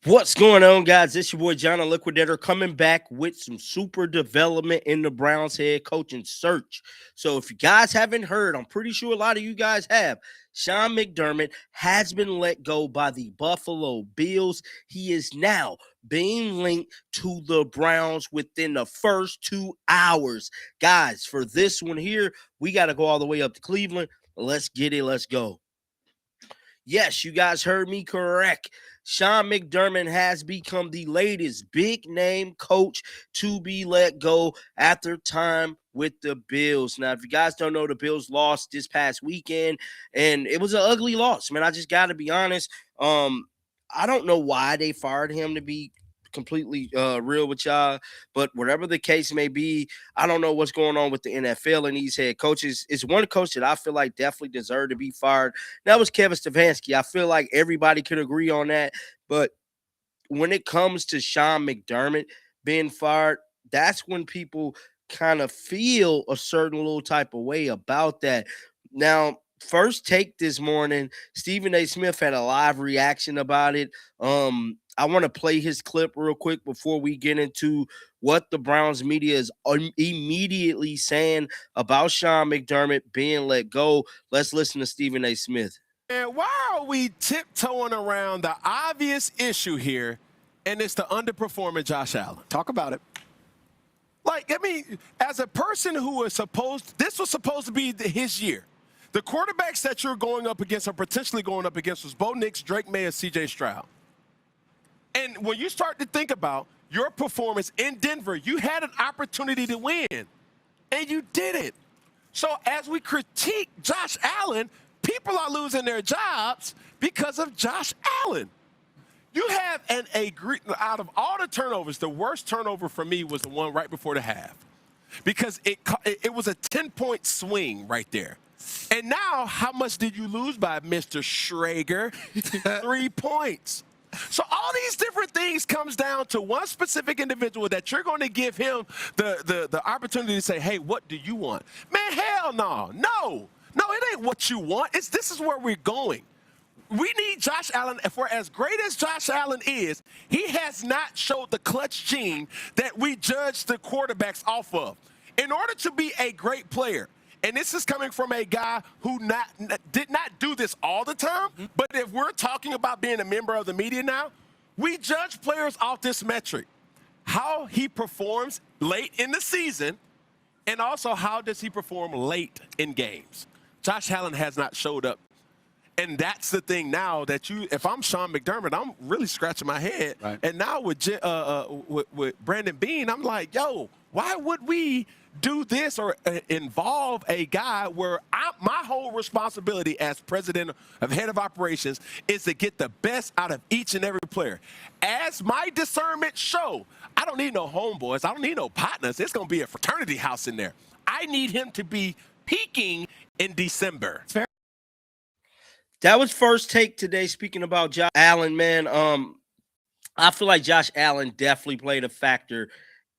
What's going on, guys? It's your boy John, the Liquidator, coming back with some super development in the Browns head coaching search. So if you guys haven't heard, I'm pretty sure a lot of you guys have. Sean McDermott has been let go by the Buffalo Bills. He is now being linked to the Browns within the first 2 hours. Guys, for this one here, we got to go all the way up to Cleveland. Let's get it. Let's go. Yes, you guys heard me correct. Sean McDermott has become the latest big-name coach to be let go after time with the Bills. Now, if you guys don't know, the Bills lost this past weekend, and it was an ugly loss, man. I just got to be honest. I don't know why they fired him, to be completely real with y'all, but whatever the case may be, I don't know what's going on with the NFL and these head coaches. It's one coach that I feel like definitely deserved to be fired. That was Kevin Stefanski. I feel like everybody could agree on that, but when it comes to Sean McDermott being fired, that's when people kind of feel a certain little type of way about that. Now, first take this morning, Stephen A. Smith had a live reaction about it. I want to play his clip real quick before we get into what the Browns media is immediately saying about Sean McDermott being let go. Let's listen to Stephen A. Smith. And why are we tiptoeing around the obvious issue here, and it's the underperforming Josh Allen? Talk about it. Like, I mean, as a person who was this was supposed to be his year. The quarterbacks that you're going up against or potentially going up against was Bo Nix, Drake May, and C.J. Stroud. And when you start to think about your performance in Denver, you had an opportunity to win, and you did it. So as we critique Josh Allen, people are losing their jobs because of Josh Allen. You have out of all the turnovers, the worst turnover for me was the one right before the half, because it was a 10-point swing right there. And now, how much did you lose by, Mr. Schrager? 3 points. So all these different things comes down to one specific individual that you're going to give him the opportunity to say, hey, what do you want? Man, hell no. No, it ain't what you want. This is where we're going. We need Josh Allen. For as great as Josh Allen is, he has not showed the clutch gene that we judge the quarterbacks off of. In order to be a great player, and this is coming from a guy who did not do this all the time, but if we're talking about being a member of the media now, we judge players off this metric. How he performs late in the season, and also how does he perform late in games. Josh Allen has not showed up. And that's the thing now that if I'm Sean McDermott, I'm really scratching my head. Right. And now with Brandon Beane, I'm like, yo, why would we do this or involve a guy where my whole responsibility as president of head of operations is to get the best out of each and every player. As my discernment show, I don't need no homeboys. I don't need no partners. It's going to be a fraternity house in there. I need him to be peaking in December. Fair. That was first take today. Speaking about Josh Allen, man, I feel like Josh Allen definitely played a factor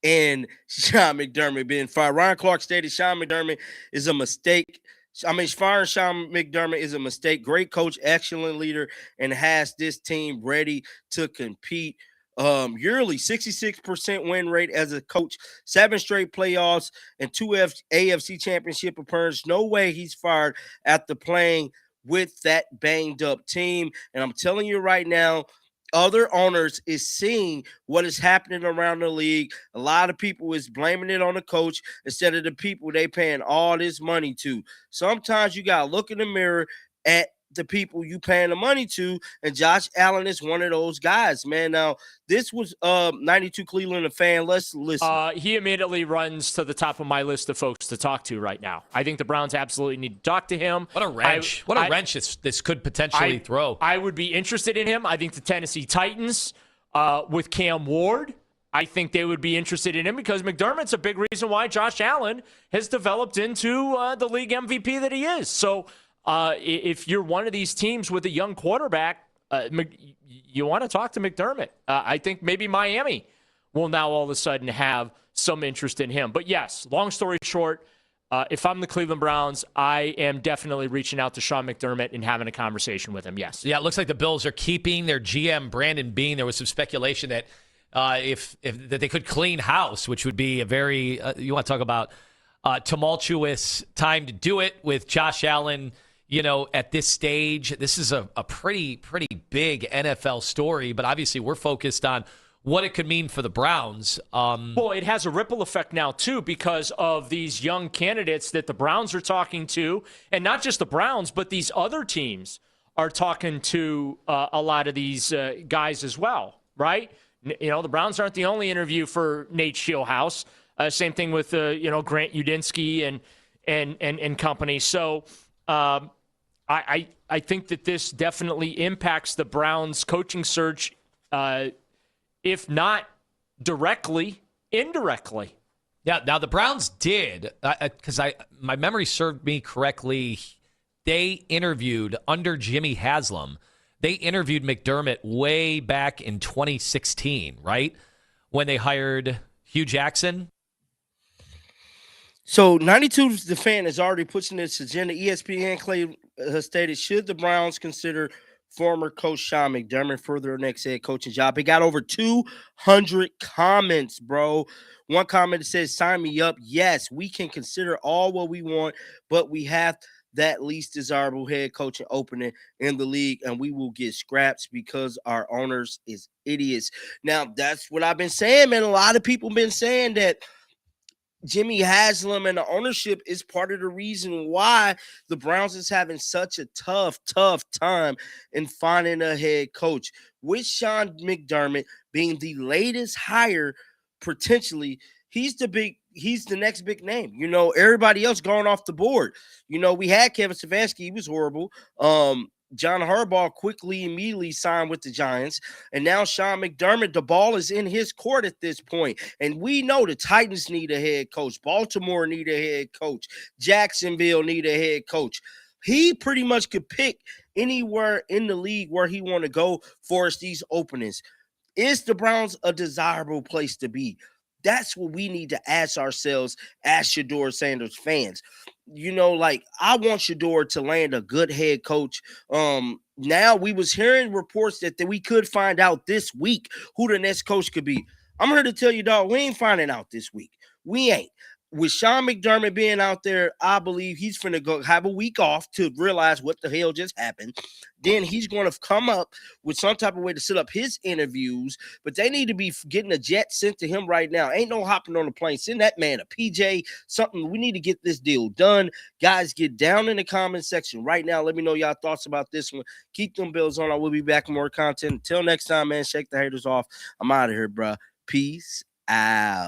in Sean McDermott being fired. Ryan Clark stated Sean McDermott is a mistake. Firing Sean McDermott is a mistake. Great coach, excellent leader, and has this team ready to compete. Yearly 66% win rate as a coach, 7 straight playoffs, and 2 AFC championship appearances. No way he's fired after playing with that banged up team. And I'm telling you right now, other owners is seeing what is happening around the league. A lot of people is blaming it on the coach instead of the people they paying all this money to. Sometimes you got to look in the mirror at the people you paying the money to, and Josh Allen is one of those guys, man. Now, this was 92 Cleveland a fan. Let's listen. He immediately runs to the top of my list of folks to talk to right now. I think the Browns absolutely need to talk to him. What a wrench. What a wrench this could potentially throw. I would be interested in him. I think the Tennessee Titans with Cam Ward, I think they would be interested in him because McDermott's a big reason why Josh Allen has developed into the league MVP that he is. So if you're one of these teams with a young quarterback, you want to talk to McDermott. I think maybe Miami will now all of a sudden have some interest in him. But yes, long story short, If I'm the Cleveland Browns, I am definitely reaching out to Sean McDermott and having a conversation with him. Yes. Yeah, it looks like the Bills are keeping their GM Brandon Beane. There was some speculation that that they could clean house, which would be a very you want to talk about tumultuous time to do it with Josh Allen. At this stage, this is a pretty big NFL story, but obviously we're focused on what it could mean for the Browns. Well, it has a ripple effect now, too, because of these young candidates that the Browns are talking to, and not just the Browns, but these other teams are talking to a lot of these guys as well, right? The Browns aren't the only interview for Nate Scheelhaus. Same thing with, Grant Udinsky and company. So I think that this definitely impacts the Browns coaching search, if not directly, indirectly. Yeah, now the Browns did, because my memory served me correctly, they interviewed under Jimmy Haslam. They interviewed McDermott way back in 2016, right? When they hired Hugh Jackson. So 92 The Fan is already pushing this agenda. ESPN claim has stated, should the Browns consider former coach Sean McDermott for their next head coaching job? It got over 200 comments, bro. One comment says, sign me up. Yes, we can consider all what we want, but we have that least desirable head coaching opening in the league, and we will get scraps because our owners is idiots. Now, that's what I've been saying, man. A lot of people been saying that Jimmy Haslam and the ownership is part of the reason why the Browns is having such a tough time in finding a head coach. With Sean McDermott being the latest hire, potentially, he's the next big name. Everybody else going off the board. We had Kevin Stefanski, he was horrible. John Harbaugh immediately signed with the Giants. And now Sean McDermott, the ball is in his court at this point. And we know the Titans need a head coach. Baltimore need a head coach. Jacksonville need a head coach. He pretty much could pick anywhere in the league where he want to go for these openings. Is the Browns a desirable place to be? That's what we need to ask ourselves as SHEDEUR Sanders fans. I want SHEDEUR to land a good head coach. Now we was hearing reports that we could find out this week who the next coach could be. I'm here to tell you, dog, we ain't finding out this week. We ain't. With Sean McDermott being out there, I believe he's finna go have a week off to realize what the hell just happened. Then he's going to come up with some type of way to set up his interviews, but they need to be getting a jet sent to him right now. Ain't no hopping on the plane. Send that man a PJ, something. We need to get this deal done. Guys, get down in the comment section right now. Let me know y'all thoughts about this one. Keep them bills on. I will be back with more content. Until next time, man, shake the haters off. I'm out of here, bro. Peace out.